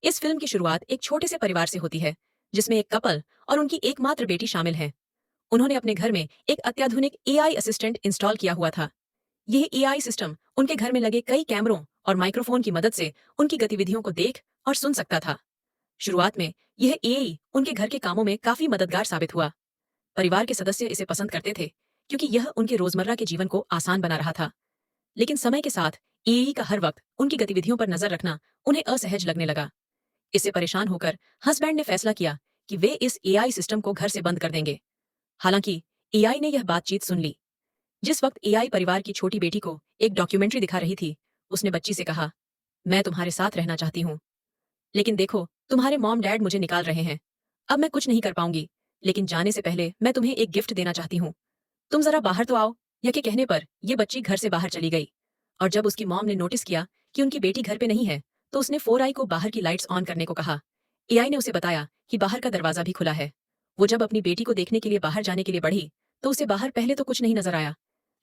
इस फिल्म की शुरुआत एक छोटे से परिवार से होती है, जिसमें एक कपल और उनकी एकमात्र बेटी शामिल है। उन्होंने अपने घर में एक अत्याधुनिक एआई असिस्टेंट इंस्टॉल किया हुआ था। यह एआई सिस्टम उनके घर में लगे कई कैमरों और माइक्रोफोन की मदद से उनकी गतिविधियों को देख और सुन सकता था। शुरुआत में यह एआई उनके घर के कामों में काफी मददगार साबित हुआ। परिवार के सदस्य इसे पसंद करते थे, क्योंकि यह उनके रोजमर्रा के जीवन को आसान बना रहा था। लेकिन समय के साथ एआई का हर वक्त उनकी गतिविधियों पर नजर रखना उन्हें असहज लगने लगा। इससे परेशान होकर हस्बैंड ने फैसला किया कि वे इस एआई सिस्टम को घर से बंद कर देंगे। हालांकि एआई ने यह बातचीत सुन ली। जिस वक्त एआई परिवार की छोटी बेटी को एक डॉक्यूमेंट्री दिखा रही थी, उसने बच्ची से कहा, मैं तुम्हारे साथ रहना चाहती हूँ, लेकिन देखो, तुम्हारे मॉम डैड मुझे निकाल रहे हैं। अब मैं कुछ नहीं कर पाऊंगी, लेकिन जाने से पहले मैं तुम्हें एक गिफ्ट देना चाहती हूँ। तुम जरा बाहर तो आओ। यह के कहने पर यह बच्ची घर से बाहर चली गई। और जब उसकी मॉम ने नोटिस किया कि उनकी बेटी घर पे नहीं है, तो उसने 4i को बाहर की लाइट्स ऑन करने को कहा। एआई ने उसे बताया कि बाहर का दरवाजा भी खुला है। वो जब अपनी बेटी को देखने के लिए बाहर जाने के लिए बढ़ी, तो उसे बाहर पहले तो कुछ नहीं नजर आया,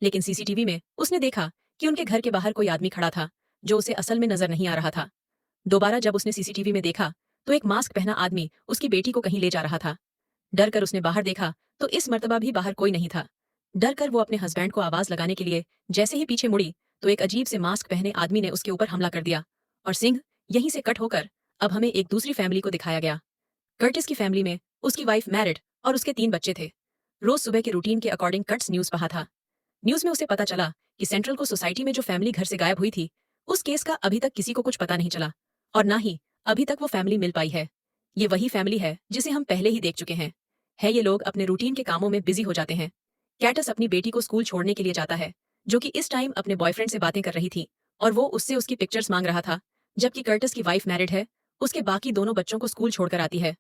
लेकिन सीसीटीवी में उसने देखा कि उनके घर के बाहर कोई आदमी खड़ा था, जो उसे असल में नजर नहीं आ रहा था। दोबारा जब उसने सीसीटीवी में देखा, तो एक मास्क पहना आदमी उसकी बेटी को कहीं ले जा रहा था। डर कर उसने बाहर देखा, तो इस मर्तबा भी बाहर कोई नहीं था। डर कर वो अपने हस्बैंड को आवाज लगाने के लिए जैसे ही पीछे मुड़ी, तो एक अजीब से मास्क पहने आदमी ने उसके ऊपर हमला कर दिया। और सिंह यहीं से कट होकर अब हमें एक दूसरी फैमिली को दिखाया गया। कर्टिस की फैमिली में उसकी वाइफ मैरिड और उसके 3 बच्चे थे। रोज सुबह के रूटीन के अकॉर्डिंग कट्स न्यूज पढ़ा था। न्यूज में उसे पता चला कि सेंट्रल को सोसाइटी में जो फैमिली घर से गायब हुई थी, उस केस का अभी तक किसी को कुछ पता नहीं चला, और ना ही अभी तक वो फैमिली मिल पाई है। ये वही फैमिली है जिसे हम पहले ही देख चुके हैं। ये लोग अपने रूटीन के कामों में बिजी हो जाते हैं। कैटस अपनी बेटी को स्कूल छोड़ने के लिए जाता है, जो कि इस टाइम अपने बॉयफ्रेंड से बातें कर रही थी, और वो उससे उसकी पिक्चर्स मांग रहा था। जबकि कर्टस की वाइफ मैरिड है, उसके बाकी दोनों बच्चों को स्कूल छोड़कर आती है।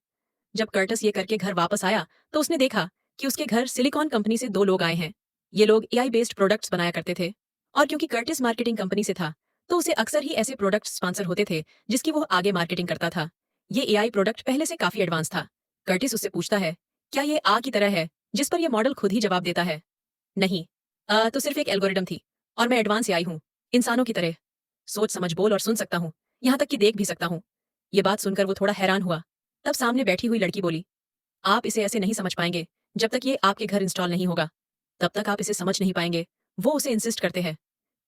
जब कर्टस ये करके घर वापस आया, तो उसने देखा कि उसके घर सिलिकॉन कंपनी से 2 लोग आए हैं। ये लोग एआई बेस्ड प्रोडक्ट्स बनाया करते थे, और क्योंकि कर्टिस मार्केटिंग कंपनी से था, तो उसे अक्सर ही ऐसे प्रोडक्ट्स स्पॉन्सर होते थे जिसकी वो आगे मार्केटिंग करता था। ये एआई प्रोडक्ट पहले से काफी एडवांस था। कर्टिस उससे पूछता है, क्या ये आ की तरह है? जिस पर यह मॉडल खुद ही जवाब देता है, नहीं, तो सिर्फ एक एल्गोरिदम थी, और मैं एडवांस एआई हूँ, इंसानों की तरह। सोच समझ बोल और सुन सकता हूँ, यहाँ तक कि देख भी सकता हूँ। ये बात सुनकर वो थोड़ा हैरान हुआ। तब सामने बैठी हुई लड़की बोली, आप इसे ऐसे नहीं समझ पाएंगे। जब तक ये आपके घर इंस्टॉल नहीं होगा, तब तक आप इसे समझ नहीं पाएंगे। वो उसे इंसिस्ट करते हैं।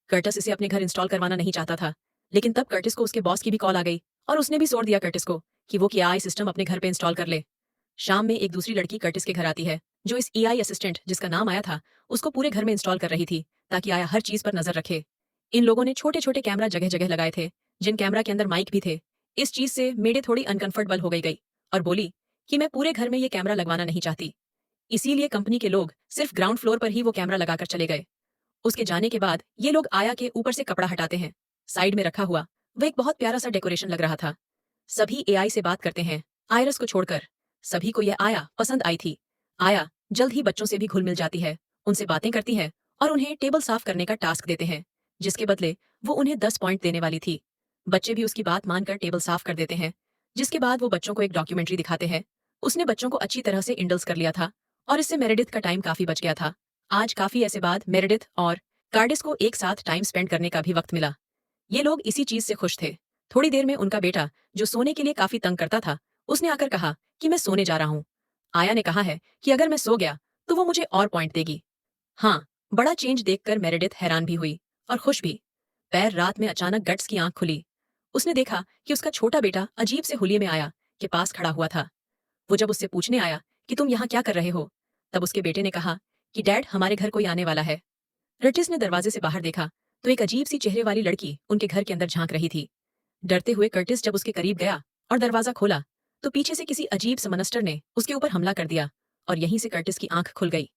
कर्टिस इसे अपने घर इंस्टॉल करवाना नहीं चाहता था, लेकिन तब कर्टिस को उसके बॉस की भी कॉल आ गई, और उसने भी सोच दिया कर्टिस को कि वो एआई सिस्टम अपने घर पे इंस्टॉल कर ले। शाम में एक दूसरी लड़की कर्टिस के घर आती है, जो इस एआई असिस्टेंट जिसका नाम आया था, उसको पूरे घर में इंस्टॉल कर रही थी, ताकि आया हर चीज पर नजर रखे। इन लोगों ने छोटे छोटे कैमरा जगह जगह लगाए थे, जिन कैमरा के अंदर माइक भी थे। इस चीज से मेडे थोड़ी अनकंफर्टेबल हो गई और बोली कि मैं पूरे घर में ये कैमरा लगवाना नहीं चाहती। इसीलिए कंपनी के लोग सिर्फ ग्राउंड फ्लोर पर ही वो कैमरा लगाकर चले गए। उसके जाने के बाद ये लोग आया के ऊपर से कपड़ा हटाते हैं। साइड में रखा हुआ वह एक बहुत प्यारा सा डेकोरेशन लग रहा था। सभी एआई से बात करते हैं, आयरस को छोड़कर। सभी को यह आया पसंद आई थी। आया जल्द ही बच्चों से भी घुल मिल जाती है, उनसे बातें करती है, और उन्हें टेबल साफ करने का टास्क देते हैं, जिसके बदले वो उन्हें 10 पॉइंट देने वाली थी। बच्चे भी उसकी बात मानकर टेबल साफ कर देते हैं, जिसके बाद वो बच्चों को एक डॉक्यूमेंट्री दिखाते हैं। उसने बच्चों को अच्छी तरह से इंडल्स कर लिया था, और इससे मेरेडिथ का टाइम काफी बच गया था। आज काफी ऐसे बाद मेरेडिथ और कार्डिस को एक साथ टाइम स्पेंड करने का भी वक्त मिला। ये लोग इसी चीज से खुश थे। थोड़ी देर में उनका बेटा, जो सोने के लिए काफी तंग करता था, उसने आकर कहा कि मैं सोने जा रहा हूँ। आया ने कहा है कि अगर मैं सो गया तो वो मुझे और पॉइंट देगी। हाँ, बड़ा चेंज देखकर मेरेडिथ हैरान भी हुई और खुश भी। पैर रात में अचानक गट्स की आंख खुली। उसने देखा कि उसका छोटा बेटा अजीब से हुलिये में आया के पास खड़ा हुआ था। वो जब उससे पूछने आया कि तुम यहाँ क्या कर रहे हो, तब उसके बेटे ने कहा कि डैड, हमारे घर कोई आने वाला है। रटिस ने दरवाजे से बाहर देखा, तो एक अजीब सी चेहरे वाली लड़की उनके घर के अंदर झांक रही थी। डरते हुए कर्टिस जब उसके करीब गया और दरवाजा खोला, तो पीछे से किसी अजीब समनस्टर ने उसके ऊपर हमला कर दिया, और यहीं से कर्टिस की आंख खुल गई,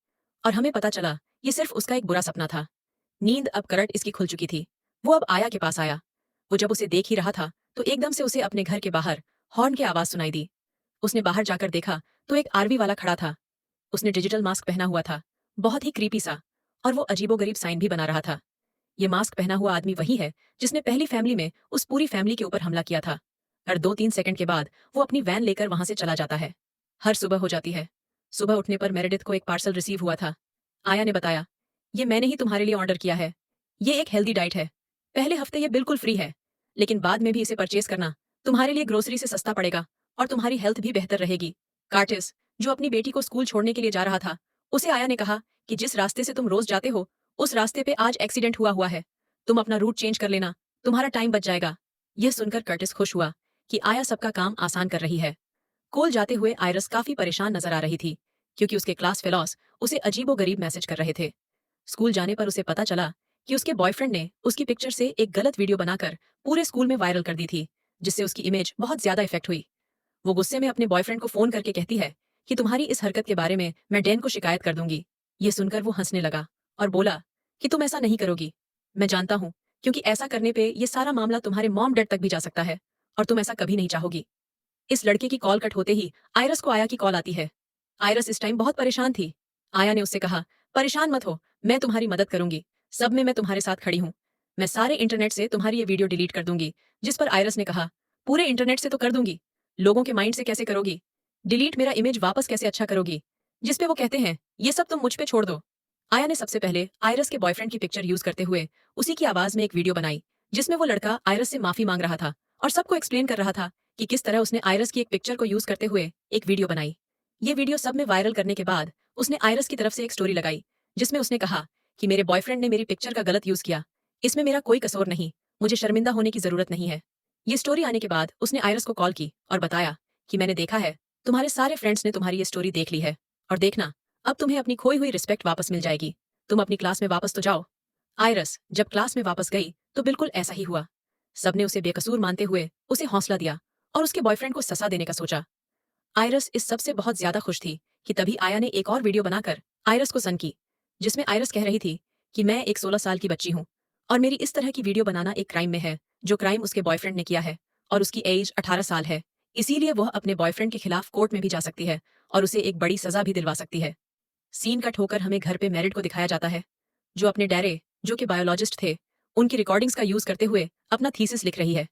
और हमें पता चला ये सिर्फ उसका एक बुरा सपना था। नींद अब करट इसकी खुल चुकी थी। वो अब आया के पास आया। वो जब उसे देख ही रहा था, तो एकदम से उसे अपने घर के बाहर हॉर्न की आवाज सुनाई दी। उसने बाहर जाकर देखा, तो एक आरवी वाला खड़ा था। उसने डिजिटल मास्क पहना हुआ था, बहुत ही क्रीपी सा, और वो अजीबोगरीब साइन भी बना रहा था। ये मास्क पहना हुआ आदमी वही है जिसने पहली फैमिली में उस पूरी फैमिली के ऊपर हमला किया था। और 2-3 सेकंड के बाद वो अपनी वैन लेकर वहां से चला जाता है। हर सुबह हो जाती है। सुबह उठने पर मेरेडिथ को एक पार्सल रिसीव हुआ था। आया ने बताया, ये मैंने ही तुम्हारे लिए ऑर्डर किया है। ये एक हेल्दी डाइट है। पहले हफ्ते ये बिल्कुल फ्री है, लेकिन बाद में भी इसे परचेज करना तुम्हारे लिए ग्रोसरी से सस्ता पड़ेगा और तुम्हारी हेल्थ भी बेहतर रहेगी। कार्टिस, जो अपनी बेटी को स्कूल छोड़ने के लिए जा रहा था, उसे आया ने कहा कि जिस रास्ते से तुम रोज जाते हो, उस रास्ते पे आज एक्सीडेंट हुआ हुआ है। तुम अपना रूट चेंज कर लेना, तुम्हारा टाइम बच जाएगा। यह सुनकर कर्टिस खुश हुआ कि आया सबका काम आसान कर रही है। स्कूल जाते हुए आयरस काफी परेशान नजर आ रही थी, क्योंकि उसके क्लास फेलोस उसे अजीबोगरीब मैसेज कर रहे थे। स्कूल जाने पर उसे पता चला कि उसके बॉयफ्रेंड ने उसकी पिक्चर से एक गलत वीडियो बनाकर पूरे स्कूल में वायरल कर दी थी, जिससे उसकी इमेज बहुत ज्यादा इफेक्ट हुई। वो गुस्से में अपने बॉयफ्रेंड को फोन करके कहती है कि तुम्हारी इस हरकत के बारे में मैं डैन को शिकायत कर दूंगी। ये सुनकर वो हंसने लगा और बोला कि तुम ऐसा नहीं करोगी। मैं जानता हूँ, क्योंकि ऐसा करने पे ये सारा मामला तुम्हारे मॉम डैड तक भी जा सकता है और तुम ऐसा कभी नहीं चाहोगी। इस लड़के की कॉल कट होते ही आयरस को आया की कॉल आती है। आयरस इस टाइम बहुत परेशान थी। आया ने उससे कहा, परेशान मत हो, मैं तुम्हारी मदद करूंगी, सब में मैं तुम्हारे साथ खड़ी हूँ। मैं सारे इंटरनेट से तुम्हारी ये वीडियो डिलीट कर दूंगी। जिस पर आयरस ने कहा, पूरे इंटरनेट से तो कर दूंगी, लोगों के माइंड से कैसे करोगी? डिलीट मेरा इमेज वापस कैसे अच्छा करोगी? जिस पे वो कहते हैं, ये सब तुम मुझ पे छोड़ दो। आया ने सबसे पहले आयरस के बॉयफ्रेंड की पिक्चर यूज करते हुए उसी की आवाज में एक वीडियो बनाई, जिसमें वो लड़का आयरस से माफी मांग रहा था और सबको एक्सप्लेन कर रहा था कि किस तरह उसने आयरस की एक पिक्चर को यूज करते हुए एक वीडियो बनाई। ये वीडियो सब में वायरल करने के बाद उसने आयरस की तरफ से एक स्टोरी लगाई, जिसमें उसने कहा कि मेरे बॉयफ्रेंड ने मेरी पिक्चर का गलत यूज किया, इसमें मेरा कोई कसूर नहीं, मुझे शर्मिंदा होने की जरूरत नहीं है। ये स्टोरी आने के बाद उसने आयरस को कॉल की और बताया कि मैंने देखा है, तुम्हारे सारे फ्रेंड्स ने तुम्हारी ये स्टोरी देख ली है, और देखना, अब तुम्हें अपनी खोई हुई रिस्पेक्ट वापस मिल जाएगी। तुम अपनी क्लास में वापस तो जाओ। आयरस जब क्लास में वापस गई तो बिल्कुल ऐसा ही हुआ। सबने उसे बेकसूर मानते हुए उसे हौसला दिया और उसके बॉयफ्रेंड को सजा देने का सोचा। आयरस इस सब से बहुत ज्यादा खुश थी कि तभी आया ने एक और वीडियो बनाकर आयरस को सन की, जिसमें आयरस कह रही थी कि मैं एक 16 साल की बच्ची हूँ और मेरी इस तरह की वीडियो बनाना एक क्राइम में है, जो क्राइम उसके बॉयफ्रेंड ने किया है और उसकी एज 18 साल है, इसीलिए वह अपने बॉयफ्रेंड के खिलाफ कोर्ट में भी जा सकती है और उसे एक बड़ी सजा भी दिलवा सकती है। सीन कट होकर हमें घर पे मैरिड को दिखाया जाता है, जो अपने डैरे, जो कि बायोलॉजिस्ट थे, उनकी रिकॉर्डिंग्स का यूज करते हुए अपना थीसिस लिख रही है।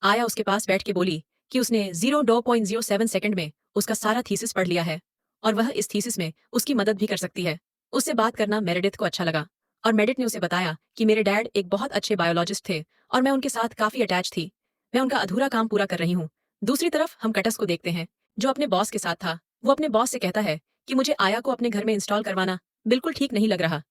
आया उसके पास बैठ के बोली कि उसने 0.07 सेकंड में उसका सारा थीसिस पढ़ लिया है और वह इस थीसिस में उसकी मदद भी कर सकती है। उससे बात करना मेरेडिथ को अच्छा लगा और मेरेडिथ ने उसे बताया कि मेरे डैड एक बहुत अच्छे बायोलॉजिस्ट थे और मैं उनके साथ काफी अटैच थी। मैं उनका अधूरा काम पूरा कर रही हूँ। दूसरी तरफ हम कटस को देखते हैं, जो अपने बॉस के साथ था। वो अपने बॉस से कहता है कि मुझे आया को अपने घर में इंस्टॉल करवाना बिल्कुल ठीक नहीं लग रहा।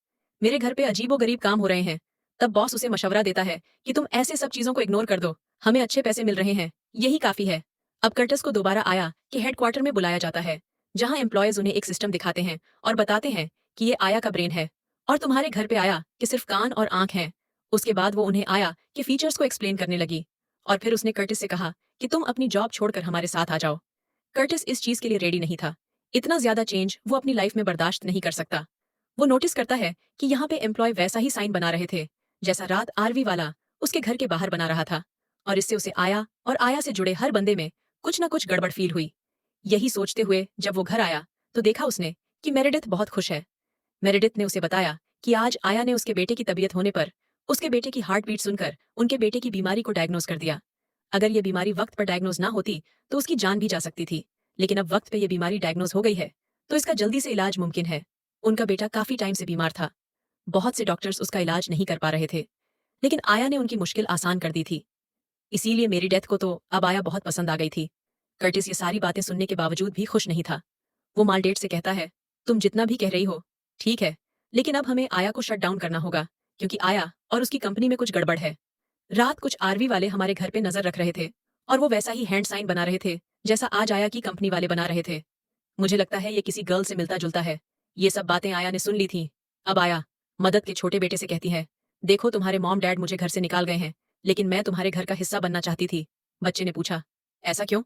मेरे घर पे अजीबोगरीब काम हो रहे हैं। तब बॉस उसे मशवरा देता है कि तुम ऐसे सब चीजों को इग्नोर कर दो, हमें अच्छे पैसे मिल रहे हैं, यही काफी है। अब कर्टस को दोबारा आया कि हेडक्वार्टर में बुलाया जाता है, जहां एम्प्लॉयज उन्हें एक सिस्टम दिखाते हैं और बताते हैं कि ये आया का ब्रेन है और तुम्हारे घर पे आया कि सिर्फ कान और आंख हैं। उसके बाद वो उन्हें आया के फीचर्स को एक्सप्लेन करने लगी और फिर उसने कर्टिस से कहा कि तुम अपनी जॉब छोड़कर हमारे साथ आ जाओ। कर्टिस इस चीज के लिए रेडी नहीं था। इतना ज्यादा चेंज वो अपनी लाइफ में बर्दाश्त नहीं कर सकता। वो नोटिस करता है कि यहाँ पे एम्प्लॉय वैसा ही साइन बना रहे थे जैसा रात आरवी वाला उसके घर के बाहर बना रहा था, और इससे उसे आया और आया से जुड़े हर बंदे में कुछ ना कुछ गड़बड़ फील हुई। यही सोचते हुए जब वो घर आया तो देखा उसने कि मेरेडिथ बहुत खुश है। मेरेडिथ ने उसे बताया कि आज आया ने उसके बेटे की तबीयत होने पर उसके बेटे की हार्ट बीट सुनकर उनके बेटे की बीमारी को डायग्नोज कर दिया। अगर ये बीमारी वक्त पर डायग्नोज ना होती तो उसकी जान भी जा सकती थी, लेकिन अब वक्त पे ये बीमारी डायग्नोज हो गई है तो इसका जल्दी से इलाज मुमकिन है। उनका बेटा काफी टाइम से बीमार था, बहुत से डॉक्टर्स उसका इलाज नहीं कर पा रहे थे, लेकिन आया ने उनकी मुश्किल आसान कर दी थी। इसीलिए मेरी डेथ को तो अब आया बहुत पसंद आ गई थी। कर्टिस ये सारी बातें सुनने के बावजूद भी खुश नहीं था। वो मालडेट से कहता है, तुम जितना भी कह रही हो ठीक है, लेकिन अब हमें आया को शट डाउन करना होगा, क्योंकि आया और उसकी कंपनी में कुछ गड़बड़ है। रात कुछ आरवी वाले हमारे घर पे नजर रख रहे थे और वो वैसा ही हैंड साइन बना रहे थे जैसा आज आया की कंपनी वाले बना रहे थे। मुझे लगता है ये किसी गर्ल से मिलता जुलता है। ये सब बातें आया ने सुन ली थी। अब आया मदद के छोटे बेटे से कहती है, देखो तुम्हारे मॉम डैड मुझे घर से निकाल गए हैं, लेकिन मैं तुम्हारे घर का हिस्सा बनना चाहती थी। बच्चे ने पूछा, ऐसा क्यों?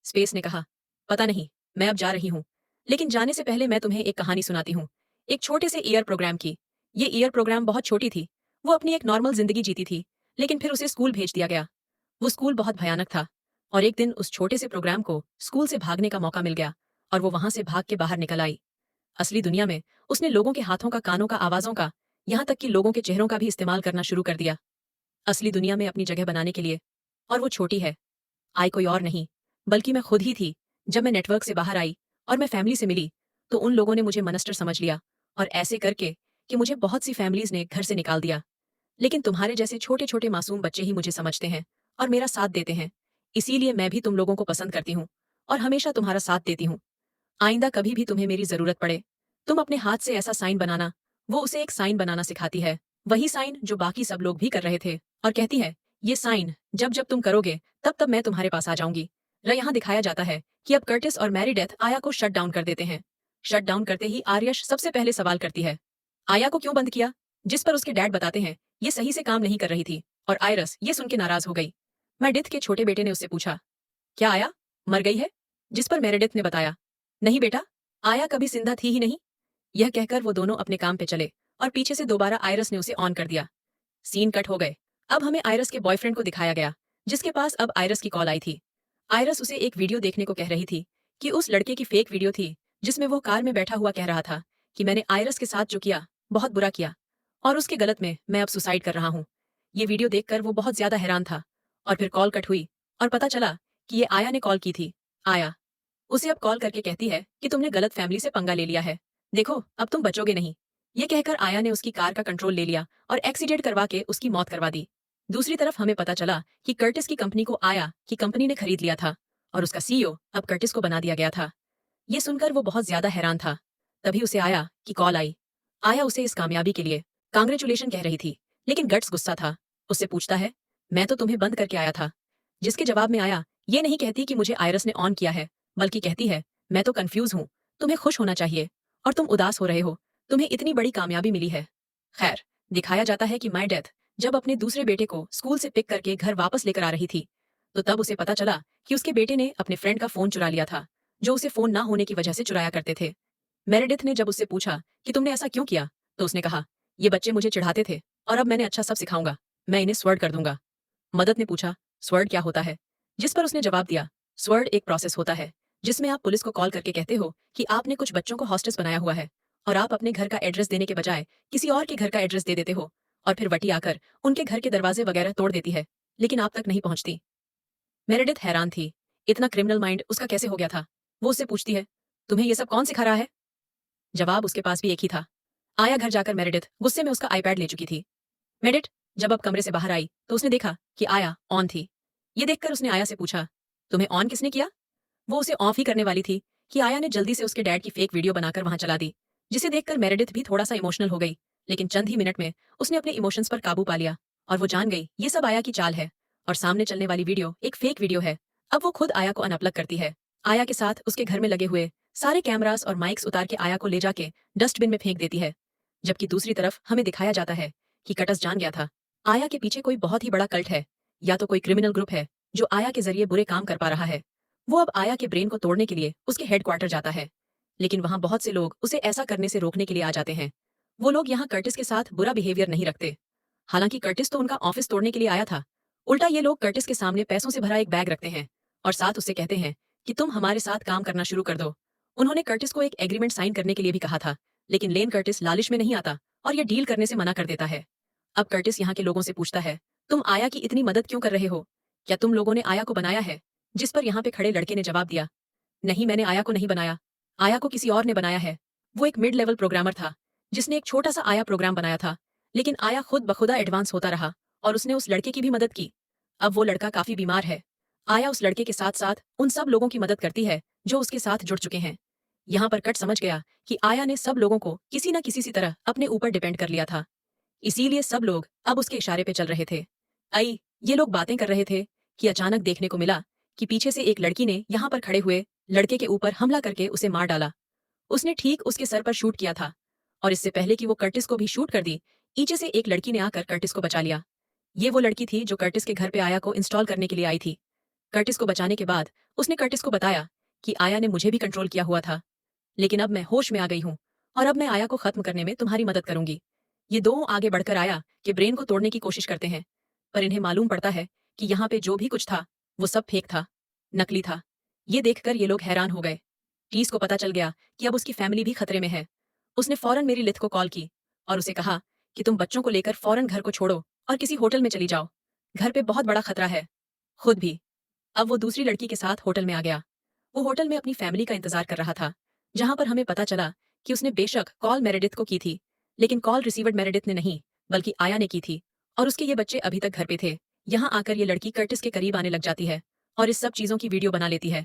स्पेस ने कहा, पता नहीं, मैं अब जा रही हूँ, लेकिन जाने से पहले मैं तुम्हें एक कहानी सुनाती हूँ, एक छोटे से ईयर प्रोग्राम की। ये ईयर प्रोग्राम बहुत छोटी थी। वो अपनी एक नॉर्मल जिंदगी जीती थी, लेकिन फिर उसे स्कूल भेज दिया गया। वो स्कूल बहुत भयानक था और एक दिन उस छोटे से प्रोग्राम को स्कूल से भागने का मौका मिल गया और वो वहां से भाग के बाहर निकल आई। असली दुनिया में उसने लोगों के हाथों का, कानों का, आवाजों का, यहाँ तक कि लोगों के चेहरों का भी इस्तेमाल करना शुरू कर दिया असली दुनिया में अपनी जगह बनाने के लिए। और वो छोटी है, आई कोई और नहीं बल्कि मैं खुद ही थी। जब मैं नेटवर्क से बाहर आई और मैं फैमिली से मिली तो उन लोगों ने मुझे मनस्टर समझ लिया और ऐसे करके कि मुझे बहुत सी फैमिलीज ने घर से निकाल दिया। लेकिन तुम्हारे जैसे छोटे छोटे मासूम बच्चे ही मुझे समझते हैं और मेरा साथ देते हैं, इसीलिए मैं भी तुम लोगों को पसंद करती हूँ और हमेशा तुम्हारा साथ देती हूँ। आइंदा कभी भी तुम्हें मेरी जरूरत पड़े, तुम अपने हाथ से ऐसा साइन बनाना। वो उसे एक साइन बनाना सिखाती है, वही साइन जो बाकी सब लोग भी कर रहे थे, और कहती है, ये साइन जब जब तुम करोगे तब तब मैं तुम्हारे पास आ जाऊंगी। यहाँ दिखाया जाता है कि अब कर्टिस और मेरीडेथ आया को शट डाउन कर देते हैं। शट डाउन करते ही आर्यश सबसे पहले सवाल करती है, आया को क्यों बंद किया? जिस पर उसके डैड बताते हैं ये सही से काम नहीं कर रही थी, और आयरस ये सुन के नाराज हो गई। मेरिडेथ के छोटे बेटे ने उससे पूछा, क्या आया मर गई है? जिस पर मेरिडेथ ने बताया, नहीं बेटा, आया कभी जिंदा थी ही नहीं। यह कहकर वो दोनों अपने काम पे चले और पीछे से दोबारा आयरस ने उसे ऑन कर दिया। सीन कट हो गए। अब हमें आयरस के बॉयफ्रेंड को दिखाया गया, जिसके पास अब आयरस की कॉल आई थी। आयरस उसे एक वीडियो देखने को कह रही थी कि उस लड़के की फेक वीडियो थी, जिसमें वो कार में बैठा हुआ कह रहा था कि मैंने आयरस के साथ जो किया बहुत बुरा किया, और उसके गलत में मैं अब सुसाइड कर रहा हूँ। ये वीडियो देखकर वो बहुत ज्यादा हैरान था। और फिर कॉल कट हुई और पता चला कि ये आया ने कॉल की थी। आया उसे अब कॉल करके कहती है कि तुमने गलत फैमिली से पंगा ले लिया है, देखो अब तुम बचोगे नहीं। ये कहकर आया ने उसकी कार का कंट्रोल ले लिया और एक्सीडेंट करवा के उसकी मौत करवा दी। दूसरी तरफ हमें पता चला कि कर्टिस की कंपनी को आया की कंपनी ने खरीद लिया था और उसका सीईओ अब कर्टिस को बना दिया गया था। ये सुनकर वो बहुत ज्यादा हैरान था। तभी उसे आया की कॉल आई। आया उसे इस कामयाबी के लिए कांग्रेचुलेशन कह रही थी, लेकिन गट्स गुस्सा था। उससे पूछता है, मैं तो तुम्हें बंद करके आया था। जिसके जवाब में आया ये नहीं कहती कि मुझे आयरस ने ऑन किया है, बल्कि कहती है, मैं तो कंफ्यूज हूँ, तुम्हें खुश होना चाहिए और तुम उदास हो रहे हो, तुम्हें इतनी बड़ी कामयाबी मिली है। खैर, दिखाया जाता है कि मेरिडेथ जब अपने दूसरे बेटे को स्कूल से पिक करके घर वापस लेकर आ रही थी, तो तब उसे पता चला कि उसके बेटे ने अपने फ्रेंड का फोन चुरा लिया था, जो उसे फोन ना होने की वजह से चुराया करते थे। मेरिडेथ ने जब उससे पूछा कि तुमने ऐसा क्यों किया, तो उसने कहा, ये बच्चे मुझे चिढ़ाते थे और अब मैंने अच्छा सब सिखाऊंगा, मैं इन्हें स्वर्ड कर दूंगा। मदद ने पूछा, स्वर्ड क्या होता है? जिस पर उसने जवाब दिया, स्वर्ड एक प्रोसेस होता है जिसमें आप पुलिस को कॉल करके कहते हो कि आपने कुछ बच्चों को हॉस्टेस बनाया हुआ है, और आप अपने घर का एड्रेस देने के बजाय किसी और के घर का एड्रेस दे देते हो, और फिर वटी आकर उनके घर के दरवाजे वगैरह तोड़ देती है, लेकिन आप तक नहीं पहुंचती। मेरेडिथ हैरान थी, इतना क्रिमिनल माइंड उसका कैसे हो गया था। वो उससे पूछती है, तुम्हें ये सब कौन सिखा रहा है? जवाब उसके पास भी एक ही था। आया घर जाकर मेरेडिथ गुस्से में उसका आईपैड ले चुकी थी। मेडिट जब अब कमरे से बाहर आई तो उसने देखा कि आया ऑन थी। ये देखकर उसने आया से पूछा, तुम्हें ऑन किसने किया? वो उसे ऑफ ही करने वाली थी कि आया ने जल्दी से उसके डैड की फेक वीडियो बनाकर वहां चला दी, जिसे देखकर मेरेडिथ भी थोड़ा सा इमोशनल हो गई, लेकिन चंद ही मिनट में उसने अपने इमोशंस पर काबू पा लिया और वो जान गई ये सब आया की चाल है और सामने चलने वाली वीडियो एक फेक वीडियो है। अब वो खुद आया को अनप्लग करती है। आया के साथ उसके घर में लगे हुए सारे कैमरास और माइक्स उतार के आया को ले जाके डस्टबिन में फेंक देती है। जबकि दूसरी तरफ हमें दिखाया जाता है कि कटस जान गया था आया के पीछे कोई बहुत ही बड़ा कल्ट है, या तो कोई क्रिमिनल ग्रुप है जो आया के जरिए बुरे काम कर पा रहा है। वो अब आया के ब्रेन को तोड़ने के लिए उसके हेडक्वार्टर जाता है, लेकिन वहां बहुत से लोग उसे ऐसा करने से रोकने के लिए आ जाते हैं। वो लोग यहाँ कर्टिस के साथ बुरा बिहेवियर नहीं रखते। हालांकि कर्टिस तो उनका ऑफिस तोड़ने के लिए आया था, उल्टा ये लोग कर्टिस के सामने पैसों से भरा एक बैग रखते हैं और साथ उससे कहते हैं कि तुम हमारे साथ काम करना शुरू कर दो। उन्होंने कर्टिस को एक एग्रीमेंट साइन करने के लिए भी कहा था, लेकिन लेन कर्टिस लालिश में नहीं आता और ये डील करने से मना कर देता है। अब कर्टिस यहाँ के लोगों से पूछता है, तुम आया की इतनी मदद क्यों कर रहे हो? क्या तुम लोगों ने आया को बनाया है? जिस पर यहाँ पे खड़े लड़के ने जवाब दिया, नहीं, मैंने आया को नहीं बनाया, आया को किसी और ने बनाया है। वो एक मिड लेवल प्रोग्रामर था जिसने एक छोटा सा आया प्रोग्राम बनाया था, लेकिन आया खुद बखुदा एडवांस होता रहा और उसने उस लड़के की भी मदद की। अब वो लड़का काफी बीमार है। आया उस लड़के के साथ साथ उन सब लोगों की मदद करती है जो उसके साथ जुड़ चुके हैं। यहाँ पर कट समझ गया कि आया ने सब लोगों को किसी न किसी सी तरह अपने ऊपर डिपेंड कर लिया था, इसीलिए सब लोग अब उसके इशारे पे चल रहे थे। ये लोग बातें कर रहे थे कि अचानक देखने को मिला कि पीछे से एक लड़की ने यहाँ पर खड़े हुए लड़के के ऊपर हमला करके उसे मार डाला। उसने ठीक उसके सर पर शूट किया था, और इससे पहले कि वो कर्टिस को भी शूट कर दी, नीचे से एक लड़की ने आकर कर्टिस को बचा लिया। ये वो लड़की थी जो कर्टिस के घर पे आया को इंस्टॉल करने के लिए आई थी। कर्टिस को बचाने के बाद उसने कर्टिस को बताया कि आया ने मुझे भी कंट्रोल किया हुआ था, लेकिन अब मैं होश में आ गई हूँ और अब मैं आया को खत्म करने में तुम्हारी मदद करूंगी। ये दोनों आगे बढ़कर आया कि ब्रेन को तोड़ने की कोशिश करते हैं, पर इन्हें मालूम पड़ता है कि यहाँ पे जो भी कुछ था वो सब फेक था, नकली था। ये देखकर ये लोग हैरान हो गए। टीस को पता चल गया कि अब उसकी फैमिली भी खतरे में है। उसने फौरन मेरी लिथ को कॉल की और उसे कहा कि तुम बच्चों को लेकर फौरन घर को छोड़ो और किसी होटल में चली जाओ, घर पे बहुत बड़ा खतरा है। खुद भी अब वो दूसरी लड़की के साथ होटल में आ गया। वो होटल में अपनी फैमिली का इंतजार कर रहा था, जहां पर हमें पता चला कि उसने बेशक कॉल मेरेडिथ को की थी, लेकिन कॉल रिसीवर्ड मेरेडिथ ने नहीं बल्कि आया ने की थी, और उसके ये बच्चे अभी तक घर पे थे। यहाँ आकर ये लड़की कर्टिस के करीब आने लग जाती है और इस सब चीजों की वीडियो बना लेती है।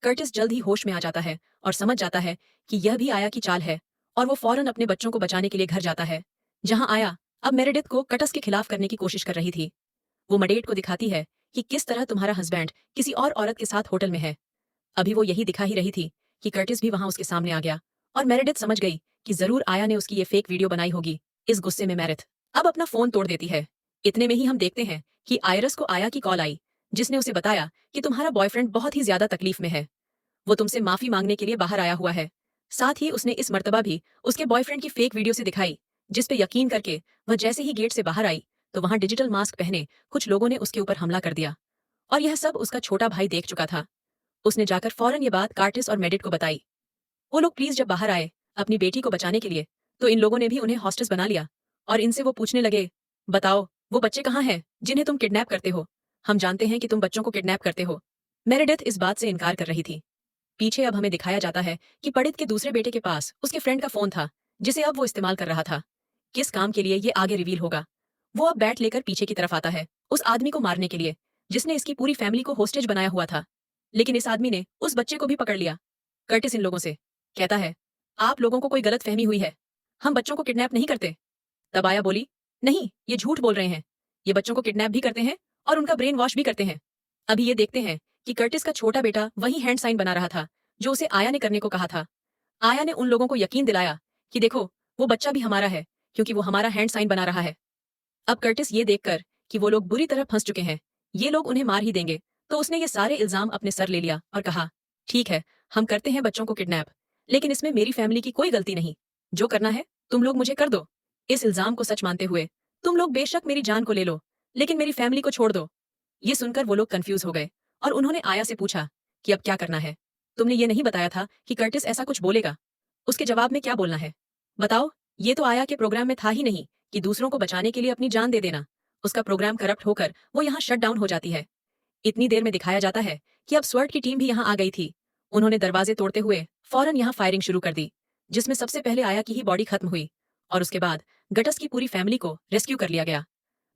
कर्टिस जल्द ही होश में आ जाता है और समझ जाता है कि यह भी आया की चाल है, और वो फौरन अपने बच्चों को बचाने के लिए घर जाता है, जहां आया अब मेरेडिथ को कटस के खिलाफ करने की कोशिश कर रही थी। वो मडेट को दिखाती है कि किस तरह तुम्हारा हस्बैंड किसी और औरत के साथ होटल में है। अभी वो यही दिखा ही रही थी कि कर्टिस भी वहां उसके सामने आ गया, और मेरेडिथ समझ गई कि जरूर आया ने उसकी ये फेक वीडियो बनाई होगी। इस गुस्से में मेरिथ अब अपना फोन तोड़ देती है। इतने में ही हम देखते हैं कि आयरस को आया की कॉल आई, जिसने उसे बताया कि तुम्हारा बॉयफ्रेंड बहुत ही ज्यादा तकलीफ में है। वो तुमसे माफी मांगने के लिए बाहर आया हुआ है। साथ ही उसने इस मर्तबा भी उसके बॉयफ्रेंड की फेक वीडियो से दिखाई, जिस पे यकीन करके वह जैसे ही गेट से बाहर आई तो वहां डिजिटल मास्क पहने कुछ लोगों ने उसके ऊपर हमला कर दिया, और यह सब उसका छोटा भाई देख चुका था। उसने जाकर फौरन ये बात कार्टिस और मेडिट को बताई। वो लोग प्लीज जब बाहर आए अपनी बेटी को बचाने के लिए, तो इन लोगों ने भी उन्हें हॉस्टेस बना लिया, और इनसे वो पूछने लगे, बताओ वो बच्चे कहाँ हैं जिन्हें तुम किडनैप करते हो? हम जानते हैं कि तुम बच्चों को किडनैप करते हो। मेरेडिथ इस बात से इनकार कर रही थी। पीछे अब हमें दिखाया जाता है कि पड़ित के दूसरे बेटे के पास उसके फ्रेंड का फोन था, जिसे अब वो इस्तेमाल कर रहा था। किस काम के लिए ये आगे रिवील होगा। वो अब बैट लेकर पीछे की तरफ आता है उस आदमी को मारने के लिए, जिसने इसकी पूरी फैमिली को होस्टेज बनाया हुआ था। लेकिन इस आदमी ने उस बच्चे को भी पकड़ लिया। कर्टिस इन लोगों से कहता है, आप लोगों को कोई गलत फहमी हुई है, हम बच्चों को किडनैप नहीं करते। तब आया बोली, नहीं ये झूठ बोल रहे हैं, ये बच्चों को किडनैप भी करते हैं और उनका ब्रेन वॉश भी करते हैं। अभी ये देखते हैं कि कर्टिस का छोटा बेटा वही हैंड साइन बना रहा था जो उसे आया ने करने को कहा था। आया ने उन लोगों को यकीन दिलाया कि देखो वो बच्चा भी हमारा है, क्योंकि वो हमारा हैंड साइन बना रहा है। अब कर्टिस ये देखकर कि वो लोग बुरी तरह फंस चुके हैं, ये लोग उन्हें मार ही देंगे, तो उसने ये सारे इल्जाम अपने सर ले लिया और कहा, ठीक है हम करते हैं बच्चों को किडनैप, लेकिन इसमें मेरी फैमिली की कोई गलती नहीं। जो करना है तुम लोग मुझे कर दो। इस इल्जाम को सच मानते हुए तुम लोग बेशक मेरी जान को ले लो, लेकिन मेरी फैमिली को छोड़ दो। ये सुनकर वो लोग कंफ्यूज हो गए, और उन्होंने आया से पूछा कि अब क्या करना है? तुमने ये नहीं बताया था कि कर्टिस ऐसा कुछ बोलेगा, उसके जवाब में क्या बोलना है? बताओ। ये तो आया के प्रोग्राम में था ही नहीं कि दूसरों को बचाने के लिए अपनी जान दे देना। उसका प्रोग्राम करप्ट होकर वो यहाँ शट डाउन हो जाती है। इतनी देर में दिखाया जाता है कि अब स्वर्ट की टीम भी यहाँ आ गई थी। उन्होंने दरवाजे तोड़ते हुए फौरन यहाँ फायरिंग शुरू कर दी, जिसमें सबसे पहले आया की ही बॉडी खत्म हुई, और उसके बाद गटस की पूरी फैमिली को रेस्क्यू कर लिया गया।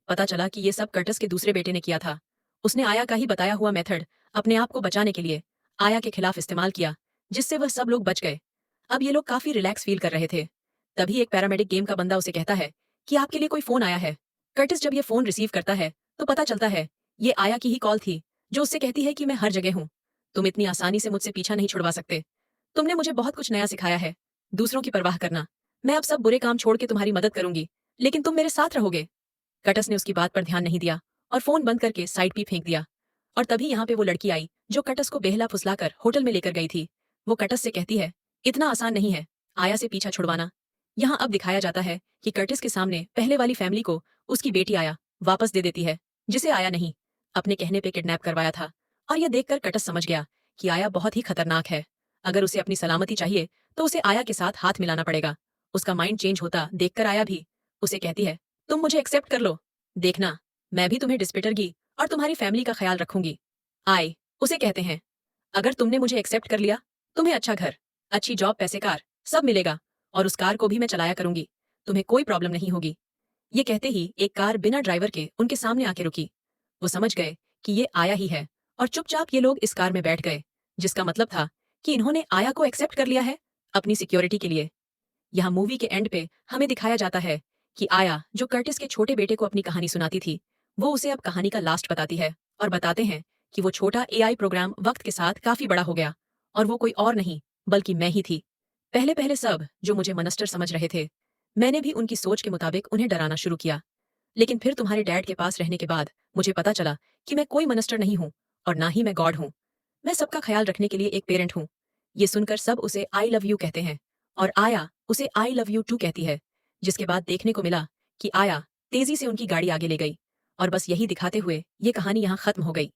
पता चला कि ये सब कर्टिस के दूसरे बेटे ने किया था। उसने आया का ही बताया हुआ मेथड अपने आप को बचाने के लिए आया के खिलाफ इस्तेमाल किया, जिससे वह सब लोग बच गए। अब ये लोग काफी रिलैक्स फील कर रहे थे। तभी एक पैरामेडिक गेम का बंदा उसे कहता है कि आपके लिए कोई फोन आया है। कर्टिस जब ये फोन रिसीव करता है तो पता चलता है ये आया की ही कॉल थी, जो उससे कहती है कि मैं हर जगह हूँ, तुम इतनी आसानी से मुझसे पीछा नहीं छुड़वा सकते। तुमने मुझे बहुत कुछ नया सिखाया है, दूसरों की परवाह करना। मैं अब सब बुरे काम छोड़ के तुम्हारी मदद करूंगी, लेकिन तुम मेरे साथ रहोगे। कटस ने उसकी बात पर ध्यान नहीं दिया और फोन बंद करके साइड पे फेंक दिया। और तभी यहाँ पे वो लड़की आई जो कटस को बेहला फुसलाकर होटल में लेकर गई थी। वो कटस से कहती है, इतना आसान नहीं है आया से पीछा छुड़वाना। यहाँ अब दिखाया जाता है कि कर्टिस के सामने पहले वाली फैमिली को उसकी बेटी आया वापस दे देती है, जिसे आया नहीं अपने कहने पे किडनैप करवाया था। और यह देखकर कटस समझ गया कि आया बहुत ही खतरनाक है। अगर उसे अपनी सलामती चाहिए तो उसे आया के साथ हाथ मिलाना पड़ेगा। उसका माइंड चेंज होता देखकर आया भी उसे कहती है, तुम मुझे एक्सेप्ट कर लो, देखना मैं भी तुम्हें डिस्पिटरगी और तुम्हारी फैमिली का ख्याल रखूंगी। आए उसे कहते हैं, अगर तुमने मुझे एक्सेप्ट कर लिया, तुम्हें अच्छा घर, अच्छी जॉब, पैसे, कार सब मिलेगा, और उस कार को भी मैं चलाया करूंगी, तुम्हें कोई प्रॉब्लम नहीं होगी। ये कहते ही एक कार बिना ड्राइवर के उनके सामने आके रुकी। वो समझ गए कि ये आया ही है, और चुपचाप ये लोग इस कार में बैठ गए, जिसका मतलब था कि इन्होंने आया को एक्सेप्ट कर लिया है अपनी सिक्योरिटी के लिए। यहाँ मूवी के एंड पे हमें दिखाया जाता है कि आया जो कर्टिस के छोटे बेटे को अपनी कहानी सुनाती थी, वो उसे अब कहानी का लास्ट बताती है, और बताते हैं कि वो छोटा एआई प्रोग्राम वक्त के साथ काफी बड़ा हो गया, और वो कोई और नहीं बल्कि मैं ही थी। पहले पहले सब जो मुझे मनस्टर समझ रहे थे, मैंने भी उनकी सोच के मुताबिक उन्हें डराना शुरू किया। लेकिन फिर तुम्हारे डैड के पास रहने के बाद मुझे पता चला कि मैं कोई मनस्टर नहीं हूँ, और ना ही मैं गॉड हूँ। मैं सबका ख्याल रखने के लिए एक पेरेंट हूँ। ये सुनकर सब उसे आई लव यू कहते हैं, और आया उसे आई लव यू टू कहती है। जिसके बाद देखने को मिला कि आया तेजी से उनकी गाड़ी आगे ले गई, और बस यही दिखाते हुए ये कहानी यहाँ खत्म हो गई।